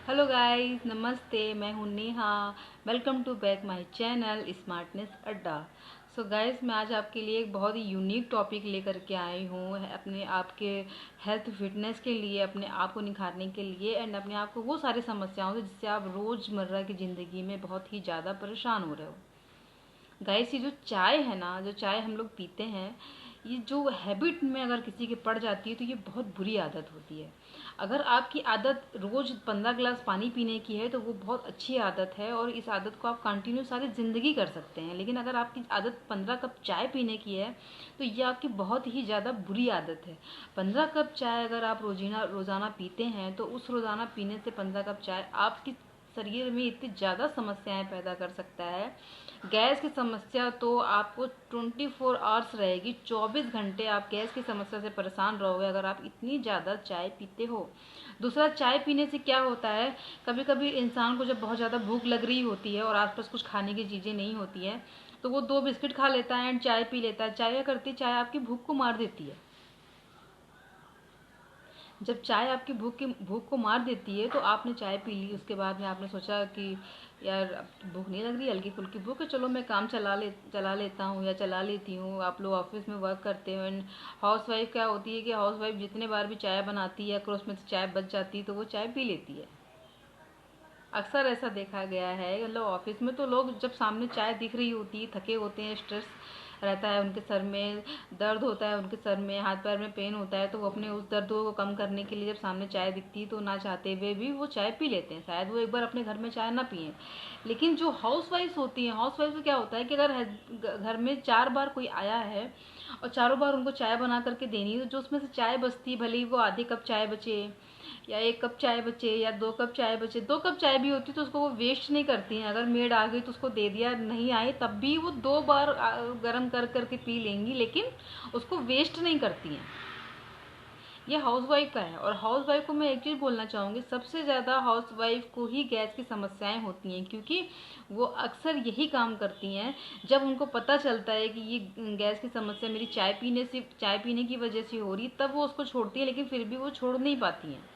Hello guys, नमस्ते। मैं हूं Neha. Welcome to back my channel Smartness Adda. So guys, मैं आज आपके लिए एक बहुत ही यूनिक टॉपिक लेकर के आई हूँ अपने आपके हेल्थ फिटनेस के लिए, अपने आप को निखारने के लिए एंड अपने आप को वो सारी समस्याओं से जिससे आप रोज़मर्रा की ज़िंदगी में बहुत ही ज़्यादा परेशान हो रहे हो। गाइस, ये जो चाय है ना, जो चाय हम लोग पीते हैं, ये जो हैबिट में अगर किसी के पड़ जाती है तो ये बहुत बुरी आदत होती है। अगर आपकी आदत रोज़ 15 गिलास पानी पीने की है तो वो बहुत अच्छी आदत है और इस आदत को आप कंटिन्यू सारी ज़िंदगी कर सकते हैं। लेकिन अगर आपकी आदत 15 कप चाय पीने की है तो ये आपकी बहुत ही ज़्यादा बुरी आदत है। 15 कप चाय अगर आप रोज़ाना पीते हैं तो उस रोज़ाना पीने से 15 कप चाय आपकी शरीर में इतनी ज़्यादा समस्याएं पैदा कर सकता है। गैस की समस्या तो आपको 24 आवर्स रहेगी। 24 घंटे आप गैस की समस्या से परेशान रहोगे अगर आप इतनी ज़्यादा चाय पीते हो। दूसरा, चाय पीने से क्या होता है, कभी कभी इंसान को जब बहुत ज़्यादा भूख लग रही होती है और आसपास कुछ खाने की चीज़ें नहीं होती है तो वो 2 बिस्किट खा लेता है एंड चाय पी लेता है। चाय क्या करती है, चाय आपकी भूख को मार देती है। जब चाय आपकी भूख को मार देती है तो आपने चाय पी ली, उसके बाद में आपने सोचा कि यार अब भूख नहीं लग रही, हल्की फुल्की भूख है, चलो मैं काम चला लेता हूँ या चला लेती हूँ। आप लोग ऑफिस में वर्क करते हो एंड हाउस वाइफ क्या होती है कि हाउस वाइफ जितने बार भी चाय बनाती है अगर उसमें से चाय बच जाती है तो वो चाय पी लेती है। अक्सर ऐसा देखा गया है। मतलब ऑफिस में तो लोग जब सामने चाय दिख रही होती है, थके होते हैं, स्ट्रेस रहता है उनके सर में, दर्द होता है उनके सर में, हाथ पैर में पेन होता है, तो वो अपने उस दर्द को कम करने के लिए जब सामने चाय दिखती है तो ना चाहते हुए भी वो चाय पी लेते हैं। शायद वो एक बार अपने घर में चाय ना पिए। लेकिन जो हाउस वाइफ होती हैं, हाउस वाइफ को क्या होता है कि अगर घर में 4 बार कोई आया है और चारों बार उनको चाय बना करके देनी है तो जो उसमें से चाय बचती है, भले ही वो आधे कप चाय बचे या 1 कप चाय बचे या 2 कप चाय बचे, 2 कप चाय भी होती तो उसको वो वेस्ट नहीं करती हैं। अगर मेड आ गई तो उसको दे दिया, नहीं आई तब भी वो 2 बार गर्म कर करके पी लेंगी, लेकिन उसको वेस्ट नहीं करती हैं। ये हाउसवाइफ का है। और हाउसवाइफ को मैं एक चीज़ बोलना चाहूँगी, सबसे ज़्यादा हाउसवाइफ को ही गैस की समस्याएं होती हैं, क्योंकि वो अक्सर यही काम करती हैं। जब उनको पता चलता है कि ये गैस की समस्या मेरी चाय पीने की वजह से हो रही, तब वो उसको छोड़ती है, लेकिन फिर भी वो छोड़ नहीं पाती हैं।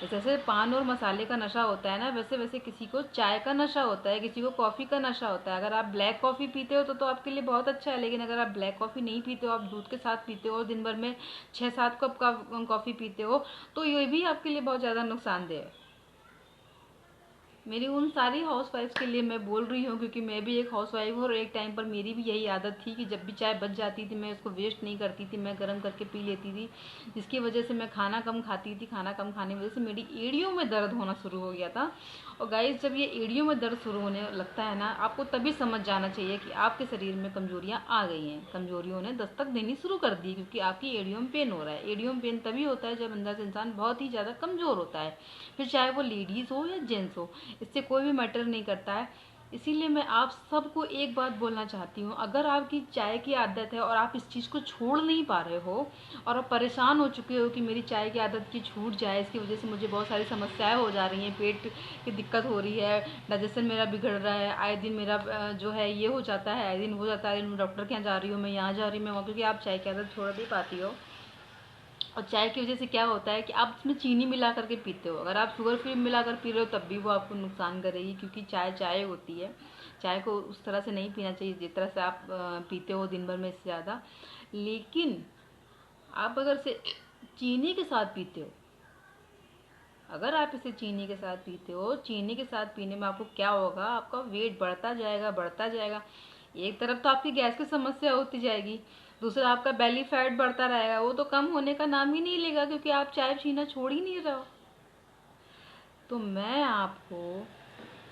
जैसे पान और मसाले का नशा होता है ना, वैसे वैसे किसी को चाय का नशा होता है, किसी को कॉफ़ी का नशा होता है। अगर आप ब्लैक कॉफ़ी पीते हो तो आपके लिए बहुत अच्छा है, लेकिन अगर आप ब्लैक कॉफ़ी नहीं पीते हो, आप दूध के साथ पीते हो और दिन भर में 6-7 कप का कॉफ़ी पीते हो, तो ये भी आपके लिए बहुत ज़्यादा नुकसानदेह है। मेरी उन सारी हाउस वाइफ्स के लिए मैं बोल रही हूँ, क्योंकि मैं भी एक हाउस वाइफ हूँ और एक टाइम पर मेरी भी यही आदत थी कि जब भी चाय बच जाती थी मैं उसको वेस्ट नहीं करती थी, मैं गर्म करके पी लेती थी, जिसकी वजह से मैं खाना कम खाती थी। खाना कम खाने की वजह से मेरी एड़ियों में दर्द होना शुरू हो गया था। और गाइस, जब ये एड़ियों में दर्द शुरू होने लगता है ना, आपको तभी समझ जाना चाहिए कि आपके शरीर में कमजोरियाँ आ गई हैं, कमजोरियों ने दस्तक देनी शुरू कर दी, क्योंकि आपकी एड़ियों में पेन हो रहा है। एड़ियों में पेन तभी होता है जब अंदर से इंसान बहुत ही ज़्यादा कमज़ोर होता है, फिर चाहे वो लेडीज़ हो या जेंट्स हो, इससे कोई भी मैटर नहीं करता है। इसीलिए मैं आप सबको एक बात बोलना चाहती हूँ, अगर आपकी चाय की आदत है और आप इस चीज़ को छोड़ नहीं पा रहे हो और आप परेशान हो चुके हो कि मेरी चाय की आदत की छूट जाए, इसकी वजह से मुझे बहुत सारी समस्याएं हो जा रही हैं, पेट की दिक्कत हो रही है, डाइजेशन मेरा बिगड़ रहा है, आए दिन मेरा जो है ये हो जाता है, आए दिन वो जाता है, मैं डॉक्टर के यहाँ जा रही हूँ, मैं यहाँ जा रही हूँ, मैं वहाँ, क्योंकि आप चाय की आदत छोड़ नहीं पाती हो। और चाय की वजह से क्या होता है कि आप उसमें चीनी मिला करके पीते हो। अगर आप शुगर फ्री मिला कर पी रहे हो तब भी वो आपको नुकसान करेगी, क्योंकि चाय चाय होती है। चाय को उस तरह से नहीं पीना चाहिए जिस तरह से आप पीते हो दिन भर में इससे ज़्यादा। लेकिन आप अगर से चीनी के साथ पीते हो, अगर आप इसे चीनी के साथ पीते हो, चीनी के साथ पीने में आपको क्या होगा, आपका वेट बढ़ता जाएगा, बढ़ता जाएगा। एक तरफ तो आपकी गैस की समस्या होती जाएगी, दूसरा आपका बेली फैट बढ़ता रहेगा, वो तो कम होने का नाम ही नहीं लेगा, क्योंकि आप चाय पीना छोड़ ही नहीं रहे हो। तो मैं आपको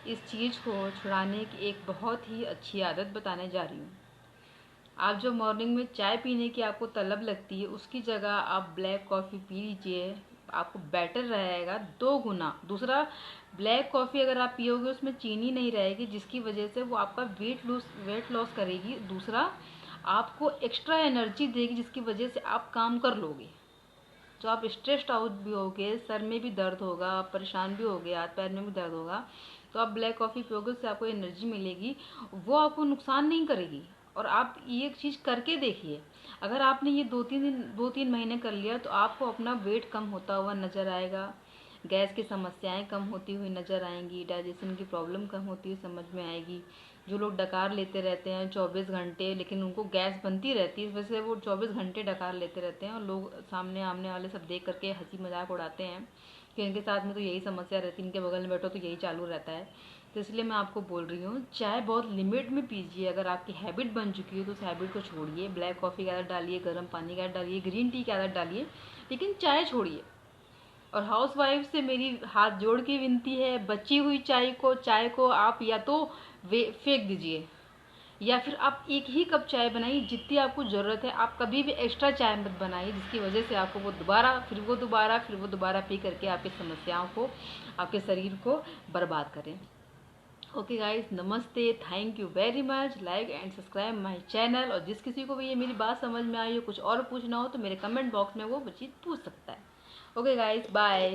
इस चीज़ को छुड़ाने की एक बहुत ही अच्छी आदत बताने जा रही हूँ। आप जो मॉर्निंग में चाय पीने की आपको तलब लगती है, उसकी जगह आप ब्लैक कॉफ़ी पी लीजिए, आपको बेटर रहेगा 2 गुना। दूसरा, ब्लैक कॉफ़ी अगर आप पियोगे उसमें चीनी नहीं रहेगी, जिसकी वजह से वो आपका वेट लॉस करेगी। दूसरा, आपको एक्स्ट्रा एनर्जी देगी, जिसकी वजह से आप काम कर लोगे। जो आप स्ट्रेस्ड आउट भी होगे, सर में भी दर्द होगा, आप परेशान भी होगे, हाथ पैर में भी दर्द होगा, तो आप ब्लैक कॉफ़ी पियोगे, उससे आपको एनर्जी मिलेगी, वो आपको नुकसान नहीं करेगी। और आप ये एक चीज़ करके देखिए, अगर आपने ये 2-3 महीने कर लिया तो आपको अपना वेट कम होता हुआ नज़र आएगा, गैस की समस्याएं कम होती हुई नज़र आएंगी, डाइजेशन की प्रॉब्लम कम होती हुई समझ में आएगी। जो लोग डकार लेते रहते हैं 24 घंटे, लेकिन उनको गैस बनती रहती है, इस वजह से वो 24 घंटे डकार लेते रहते हैं, और लोग सामने आमने वाले सब देख करके हंसी मजाक उड़ाते हैं कि इनके साथ में तो यही समस्या रहती है, इनके बगल में बैठो तो यही चालू रहता है। तो इसलिए मैं आपको बोल रही हूँ, चाय बहुत लिमिट में पीजिए। अगर आपकी हैबिट बन चुकी है तो उस हैबिट को छोड़िए। ब्लैक कॉफ़ी की आदत डालिए, गर्म पानी की आदत डालिए, ग्रीन टी की आदत डालिए, लेकिन चाय छोड़िए। और हाउस वाइफ से मेरी हाथ जोड़ के विनती है, बची हुई चाय को आप या तो फेंक दीजिए, या फिर आप एक ही कप चाय बनाइए जितनी आपको ज़रूरत है। आप कभी भी एक्स्ट्रा चाय मत बनाइए जिसकी वजह से आपको वो दोबारा पी करके आपकी समस्याओं को, आपके शरीर को बर्बाद करें। ओके गाइस, नमस्ते, thank you very much. Like and subscribe my channel. और जिस किसी को भी ये मेरी बात समझ में आई हो, कुछ और पूछना हो, तो मेरे कमेंट बॉक्स में वो चीज़ पूछ सकता है। Okay guys, bye.